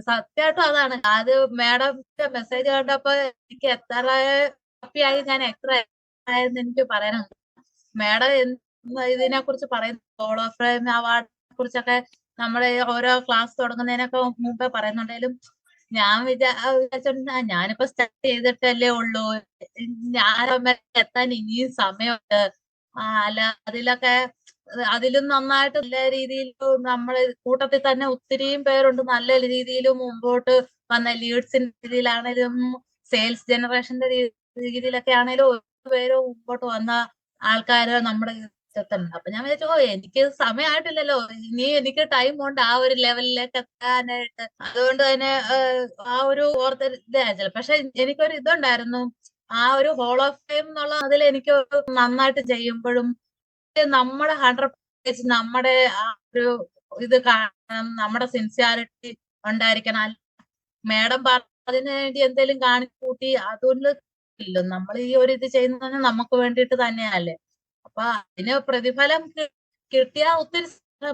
സത്യമായിട്ടും അതാണ്. അത് മാഡത്തിന്റെ മെസ്സേജ് കണ്ടപ്പോ എനിക്ക് എത്ര ഹാപ്പിയായി, ഞാൻ എത്ര ആയെന്ന് എനിക്ക് പറയാനുണ്ട്. മാഡം ഇതിനെ കുറിച്ച് പറയുന്നു, ഹോൾ ഓഫ് ഫെയിം അവാർഡിനെ കുറിച്ചൊക്കെ നമ്മുടെ ഓരോ ക്ലാസ് തുടങ്ങുന്നതിനൊക്കെ മുമ്പേ പറയുന്നുണ്ടെങ്കിലും ഞാൻ വിചാരിച്ചിട്ടുണ്ട് ഞാനിപ്പോ സ്റ്റാർട്ട് ചെയ്തിട്ടല്ലേ ഉള്ളൂ, ഞാൻ എത്താൻ ഇനിയും സമയമുണ്ട്. അല്ല അതിലും നന്നായിട്ട് നല്ല രീതിയിൽ നമ്മള് കൂട്ടത്തിൽ തന്നെ ഒത്തിരിയും പേരുണ്ട് നല്ല രീതിയിൽ മുമ്പോട്ട് വന്ന, ലീഡ്സിന്റെ രീതിയിലാണേലും സെയിൽസ് ജനറേഷന്റെ രീതിയിലൊക്കെ ആണേലും പേര് മുമ്പോട്ട് വന്ന ആൾക്കാര് നമ്മുടെ ഇഷ്ടത്തുണ്ട്. അപ്പൊ ഞാൻ വിചാരിച്ചു, എനിക്ക് സമയമായിട്ടില്ലല്ലോ, ഇനി എനിക്ക് ടൈം ഉണ്ട് ആ ഒരു ലെവലിലേക്ക് എത്താനായിട്ട്. അതുകൊണ്ട് തന്നെ ആ ഒരു ഇതായിരുന്നു. പക്ഷെ എനിക്കൊരു ഇതുണ്ടായിരുന്നു, ആ ഒരു ഹോൾ ഓഫ് ഫെയിം എന്നുള്ള അതിൽ എനിക്ക് നന്നായിട്ട് ചെയ്യുമ്പോഴും നമ്മുടെ 100% നമ്മുടെ ആ ഒരു ഇത് കാണണം, നമ്മുടെ സിൻസിയാരിറ്റി ഉണ്ടായിരിക്കണം. മാഡം അതിനു വേണ്ടി എന്തെങ്കിലും കാണിച്ചു കൂട്ടി അതുകൊണ്ട് ഇല്ല. നമ്മൾ ഈ ഒരു ഇത് ചെയ്യുന്നത് നമുക്ക് വേണ്ടിയിട്ട് തന്നെയല്ലേ. അപ്പൊ അതിന് പ്രതിഫലം കിട്ടിയാ ഒത്തിരി,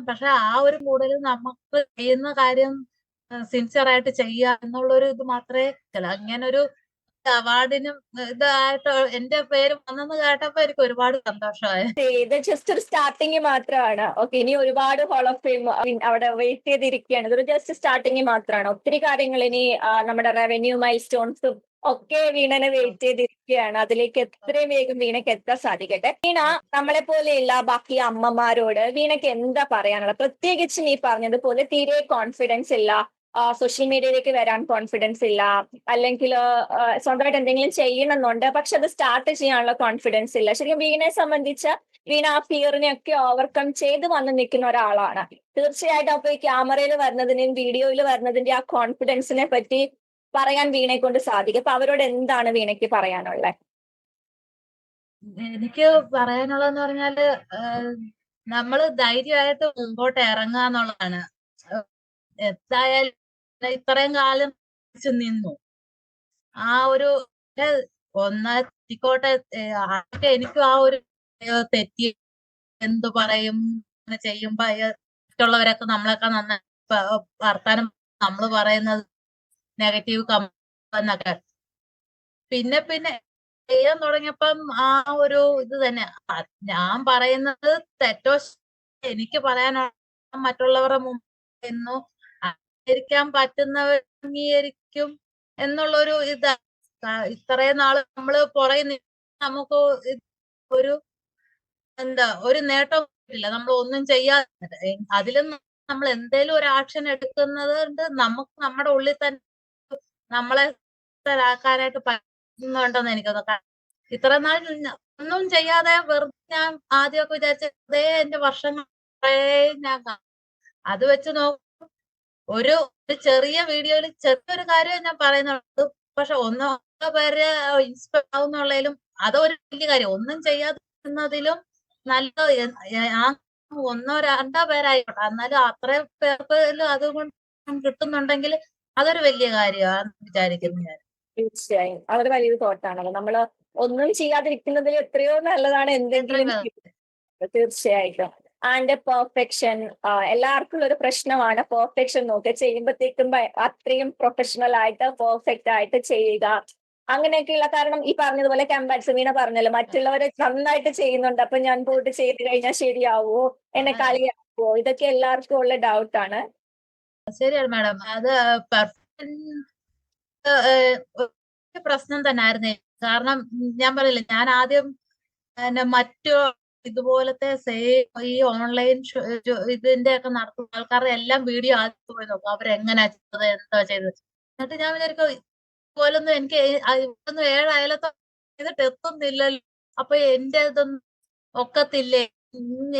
പക്ഷെ ആ ഒരു മൂഡിൽ നമുക്ക് ചെയ്യുന്ന കാര്യം സിൻസിയർ ആയിട്ട് ചെയ്യുക എന്നുള്ളൊരു ഇത് മാത്രമേ അങ്ങനൊരു അവാർഡിനും ഇതായിട്ട് എന്റെ പേര് വന്നെന്ന് കേട്ടപ്പോ എനിക്ക് ഒരുപാട് സന്തോഷമായി. ഇത് ജസ്റ്റ് ഒരു സ്റ്റാർട്ടിങ് മാത്രമാണ്. ഓക്കെ, ഇനി ഒരുപാട് ഹോൾ ഓഫ് ഫെയിം അവിടെ വെയിറ്റ് ചെയ്തിരിക്കുകയാണ്. ഇതൊരു ജസ്റ്റ് സ്റ്റാർട്ടിങ് മാത്രമാണ്. ഒത്തിരി കാര്യങ്ങൾ ഇനി നമ്മുടെ റവന്യൂ മൈൽ സ്റ്റോൺസും ഒക്കെ വീണനെ വെയിറ്റ് ചെയ്തിരിക്കുകയാണ്. അതിലേക്ക് എത്രയും വേഗം വീണയ്ക്ക് എത്താൻ സാധിക്കട്ടെ. വീണ, നമ്മളെ പോലെയുള്ള ബാക്കി അമ്മമാരോട് വീണയ്ക്ക് എന്താ പറയാനുള്ളത്? പ്രത്യേകിച്ച് നീ പറഞ്ഞതുപോലെ തീരെ കോൺഫിഡൻസ് ഇല്ല, സോഷ്യൽ മീഡിയയിലേക്ക് വരാൻ കോൺഫിഡൻസ് ഇല്ല, അല്ലെങ്കിൽ സ്വന്തമായിട്ട് എന്തെങ്കിലും ചെയ്യണമെന്നുണ്ട്, പക്ഷെ അത് സ്റ്റാർട്ട് ചെയ്യാനുള്ള കോൺഫിഡൻസ് ഇല്ല. ശരിക്കും വീണയെ സംബന്ധിച്ച് വീണ ആ ഫിയറിനെ ഒക്കെ ഓവർകം ചെയ്ത് വന്ന് നിൽക്കുന്ന ഒരാളാണ്. തീർച്ചയായിട്ടും അപ്പൊ ഈ ക്യാമറയിൽ വരുന്നതിന്റെയും വീഡിയോയിൽ വരുന്നതിന്റെ ആ കോൺഫിഡൻസിനെ പറ്റി പറയാൻ വീണയെ കൊണ്ട് സാധിക്കും. അപ്പൊ അവരോട് എന്താണ് വീണയ്ക്ക് പറയാനുള്ളത്? എനിക്ക് പറയാനുള്ളതെന്ന് പറഞ്ഞാല് നമ്മള് ധൈര്യമായിട്ട് മുമ്പോട്ട് ഇറങ്ങുക എന്നുള്ളതാണ്. എന്തായാലും ഇത്രയും കാലം നിന്നു ആ ഒരു തെറ്റിക്കോട്ടെ, എനിക്കും ആ ഒരു തെറ്റി എന്തു പറയും ചെയ്യുമ്പോ മറ്റുള്ളവരൊക്കെ നമ്മളൊക്കെ നന്നായി വർത്താനം നമ്മൾ പറയുന്നത് നെഗറ്റീവ് എന്നൊക്കെ പിന്നെ ചെയ്യാൻ തുടങ്ങിയപ്പം ആ ഒരു ഇത് തന്നെ, ഞാൻ പറയുന്നത് തെറ്റോ എനിക്ക് പറയാനുള്ള മറ്റുള്ളവരുടെ മുമ്പിൽ അംഗീകരിക്കാൻ പറ്റുന്നവർ അംഗീകരിക്കും എന്നുള്ളൊരു ഇതാ. ഇത്രയും നാള് നമ്മള് പുറകെ നമുക്ക് ഒരു ഒരു നേട്ടം ഇല്ല, നമ്മൾ ഒന്നും ചെയ്യാതെ. അതിലും നമ്മൾ എന്തേലും ഒരു ആക്ഷൻ എടുക്കുന്നത് കൊണ്ട് നമുക്ക് നമ്മുടെ ഉള്ളിൽ തന്നെ നമ്മളെ ആക്കാനായിട്ട് പറ്റുന്നുണ്ടെന്ന് എനിക്ക് തോന്നുന്നു. ഇത്ര നാൾ ഒന്നും ചെയ്യാതെ വെറുതെ ഞാൻ ആദ്യമൊക്കെ വിചാരിച്ചതേ എന്റെ വർഷങ്ങൾ ഞാൻ അത് വെച്ച് നോക്കും, ഒരു ചെറിയ വീഡിയോയിൽ ചെറിയൊരു കാര്യം ഞാൻ പറയുന്നുണ്ട്, പക്ഷെ ഒന്നോ പേര് ഇൻസ്പയർ ആവുന്നുള്ളതിലും അതൊരു വലിയ കാര്യം. ഒന്നും ചെയ്യാതിരുന്നതിലും നല്ല ഒന്നോ രണ്ടോ പേരായിക്കോട്ടെ, എന്നാലും അത്രയും പേർക്ക് അതുകൊണ്ട് കിട്ടുന്നുണ്ടെങ്കിൽ അതൊരു വലിയ കാര്യമാണ് വിചാരിക്കുന്നു ഞാൻ. തീർച്ചയായും. അതൊരു വലിയൊരു തോട്ടാണല്ലോ. നമ്മള് ഒന്നും ചെയ്യാതിരിക്കുന്നതിൽ എത്രയോ നല്ലതാണ് എത്രയും എന്തെങ്കിലും തീർച്ചയായിട്ടും. ആൻഡ് പെർഫെക്ഷൻ എല്ലാവർക്കും ഉള്ള ഒരു പ്രശ്നമാണ് പെർഫെക്ഷൻ നോക്കുക. ചെയ്യുമ്പത്തേക്കും അത്രയും പ്രൊഫഷണൽ ആയിട്ട് പെർഫെക്റ്റ് ആയിട്ട് ചെയ്യുക. അങ്ങനെയൊക്കെയുള്ള കാരണം ഈ പറഞ്ഞതുപോലെ കമ്പാരിസൺ വീണ പറഞ്ഞല്ലോ മറ്റുള്ളവര് നന്നായിട്ട് ചെയ്യുന്നുണ്ട്. അപ്പൊ ഞാൻ പോയിട്ട് ചെയ്ത് കഴിഞ്ഞാൽ ശരിയാവുമോ? എന്നെ അതെ, കളിയാക്കുവോ? ഇതൊക്കെ എല്ലാവർക്കും ഉള്ള ഡൗട്ടാണ്. ശരിയാണ് മാഡം. അത് പെർഫെക്ഷൻ ഒരു പ്രശ്നം തന്നെ ആയിരുന്നു. കാരണം ഞാൻ പറയില്ല, ഞാൻ ആദ്യം മറ്റു ഇതുപോലത്തെ ഈ ഓൺലൈൻ ഇതിന്റെ ഒക്കെ നടത്തുന്ന ആൾക്കാരുടെ എല്ലാം വീഡിയോ ആദ്യം പോയി നോക്കും. അവരെങ്ങനെയാ ചെയ്തത്, എന്താ ചെയ്തത്. എന്നിട്ട് ഞാൻ വിചാരിക്കും ഇതുപോലൊന്നും എനിക്ക് ഇതൊന്നും 7 അയലത്ത് ചെയ്തിട്ട് എത്തുന്നില്ലല്ലോ. അപ്പൊ എന്റെ ഇതൊന്നും ഒക്കത്തില്ലേ,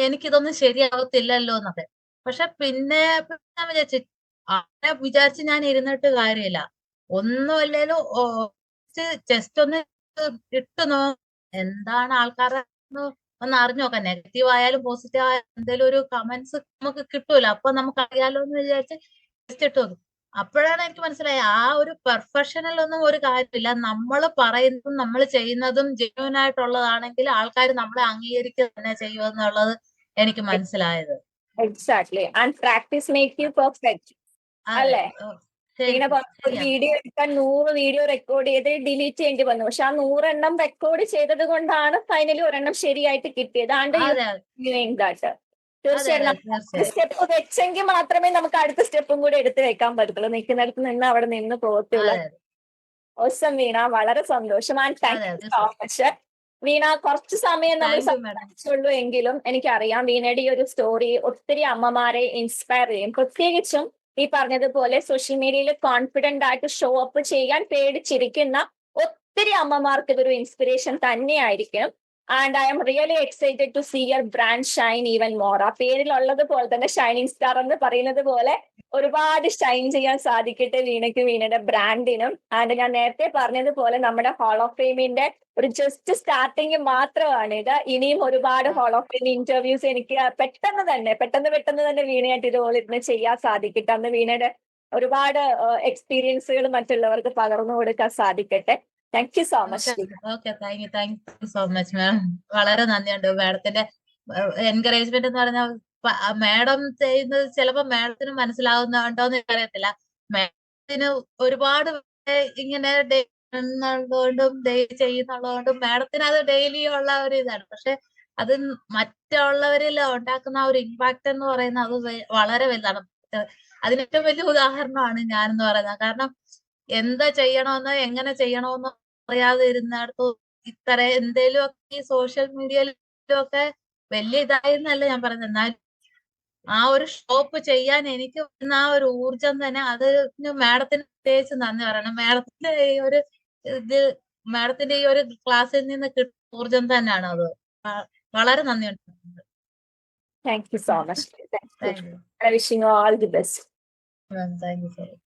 എനിക്കിതൊന്നും ശരിയാവത്തില്ലല്ലോ എന്നൊക്കെ. പക്ഷെ പിന്നെ ഞാൻ വിചാരിച്ചു അങ്ങനെ വിചാരിച്ച് ഞാൻ ഇരുന്നിട്ട് കാര്യമില്ല. ഒന്നുമല്ലേലും ജസ്റ്റ് ഒന്ന് ഇട്ട് എന്താണ് ആൾക്കാരുടെ ഒന്ന് അറിഞ്ഞു നോക്കാം. നെഗറ്റീവ് ആയാലും പോസിറ്റീവ് ആയാലും എന്തെങ്കിലും ഒരു കമന്റ്സ് നമുക്ക് കിട്ടൂല. അപ്പൊ നമുക്ക് അറിയാലോ എന്ന് വിചാരിച്ച് ജസ്റ്റ് ഇട്ട് നോക്കും. അപ്പോഴാണ് എനിക്ക് മനസ്സിലായത് ആ ഒരു പെർഫെക്ഷനിലൊന്നും ഒരു കാര്യമില്ല. നമ്മൾ പറയുന്നതും നമ്മൾ ചെയ്യുന്നതും ജെന്യൂൻ ആയിട്ടുള്ളതാണെങ്കിൽ ആൾക്കാർ നമ്മളെ അംഗീകരിക്കുക തന്നെ ചെയ്യുമെന്നുള്ളത് എനിക്ക് മനസ്സിലായത്. Exactly. And practice make you perfect. അതെ. അല്ലേ? ശരി, ഇങ്ങനെ ഒരു ശരിയാണ്. വീഡിയോ എടുക്കാൻ 100 വീഡിയോ റെക്കോർഡ് ചെയ്ത് ഡിലീറ്റ് ചെയ്യേണ്ടി വന്നു. പക്ഷെ ആ 100 എണ്ണം റെക്കോർഡ് ചെയ്തത് കൊണ്ടാണ് ഫൈനലി ഒരെണ്ണം ശരിയായിട്ട് കിട്ടിയത്. ആൻഡ് യു അതെ, അതെ. Doing that. അതെ, തീർച്ചയായും അതെ. നമ്മൾ ഒരു തീർച്ചയായും. സ്റ്റെപ്പ് വെച്ചെങ്കിൽ മാത്രമേ നമുക്ക് അടുത്ത സ്റ്റെപ്പും കൂടെ എടുത്ത് വെക്കാൻ പറ്റത്തുള്ളൂ. നിൽക്കുന്നിടത്ത് നിന്ന് അവിടെ നിന്ന് പോകത്തുള്ളൂ. അതെ, ഓസം വീണ, വളരെ സന്തോഷം. ആൻഡ് താങ്ക് അതെ. യു സോ തീർച്ചയായും. മച്ച്. വീണ കുറച്ച് സമയം നമ്മൾ താങ്ക് യു മാഡം. സംസാരിച്ചുള്ളൂ എങ്കിലും എനിക്കറിയാം വീണയുടെ ഈ ഒരു സ്റ്റോറി ഒത്തിരി അമ്മമാരെ ഇൻസ്പയർ ചെയ്യും. പ്രത്യേകിച്ചും ഈ പറഞ്ഞതുപോലെ സോഷ്യൽ മീഡിയയിൽ കോൺഫിഡന്റ് ആയിട്ട് ഷോ അപ്പ് ചെയ്യാൻ പേടിച്ചിരിക്കുന്ന ഒത്തിരി അമ്മമാർക്ക് ഇതൊരു ഇൻസ്പിറേഷൻ തന്നെയായിരിക്കും. And I'm really excited to see your brand shine even more. ആ പേരിലുള്ളത് പോലെ തന്നെ ഷൈനിങ് സ്റ്റാർ എന്ന് പറയുന്നത് പോലെ ഒരുപാട് ഷൈൻ ചെയ്യാൻ സാധിക്കട്ടെ വീണയ്ക്ക്, വീണയുടെ ബ്രാൻഡിനും. ആൻഡ് ഞാൻ നേരത്തെ പറഞ്ഞതുപോലെ നമ്മുടെ ഹാൾ ഓഫ് ഫെയിമിന്റെ ഒരു ജസ്റ്റ് സ്റ്റാർട്ടിങ് മാത്രമാണ് ഇത്. ഇനിയും ഒരുപാട് ഹാൾ ഓഫ് ഫെയിം ഇന്റർവ്യൂസ് എനിക്ക് പെട്ടെന്ന് തന്നെ വീണയായിട്ട് ഇതുപോലെ ഇരുന്ന് ചെയ്യാൻ സാധിക്കട്ടെ. അന്ന് വീണയുടെ ഒരുപാട് എക്സ്പീരിയൻസുകൾ മറ്റുള്ളവർക്ക് പകർന്നു കൊടുക്കാൻ സാധിക്കട്ടെ. Thank you so okay, much. Okay. Thank you so much ma'am. വളരെ നന്ദിയുണ്ട് മാഡത്തിന്റെ എൻകറേജ്മെന്റ് എന്ന് പറഞ്ഞാൽ. മാഡം ചെയ്യുന്നത് ചിലപ്പോ മാഡത്തിന് മനസ്സിലാവുന്നുണ്ടോന്ന് എനിക്കറിയത്തില്ല. മാഡത്തിന് ഒരുപാട് ഇങ്ങനെ ഉള്ളതുകൊണ്ടും ചെയ്യുന്നുള്ളതുകൊണ്ടും മാഡത്തിന് അത് ഡെയിലി ഉള്ള ഒരു ഇതാണ്. പക്ഷെ അത് മറ്റുള്ളവരിൽ ഉണ്ടാക്കുന്ന ആ ഒരു ഇമ്പാക്ട് എന്ന് പറയുന്നത് അത് വളരെ വലുതാണ്. അതിന് ഏറ്റവും വലിയ ഉദാഹരണമാണ് ഞാൻ എന്ന് പറയുന്നത്. കാരണം എന്താ ചെയ്യണമെന്നോ എങ്ങനെ ചെയ്യണമെന്നോ അറിയാതെ ഇരുന്നിടത്ത് ഇത്ര എന്തേലും ഒക്കെ ഈ സോഷ്യൽ മീഡിയയിലും ഒക്കെ വലിയ ഇതായിരുന്നല്ല ഞാൻ പറയുന്നത്. എന്നാൽ ആ ഒരു ഷോപ്പ് ചെയ്യാൻ എനിക്ക് വരുന്ന ആ ഒരു ഊർജം തന്നെ അത് മാഡത്തിന് പ്രത്യേകിച്ച് നന്ദി പറയണം. മാഡത്തിന്റെ ഈ ഒരു ഇത് മാഡത്തിന്റെ ഈ ഒരു ക്ലാസ്സിൽ നിന്ന് കിട്ടുന്ന ഊർജം തന്നെയാണ് അത്. വളരെ നന്ദിയുണ്ട്. Thank you so much. Thank you. Thank you. Wishing you all the best. Thank you so much.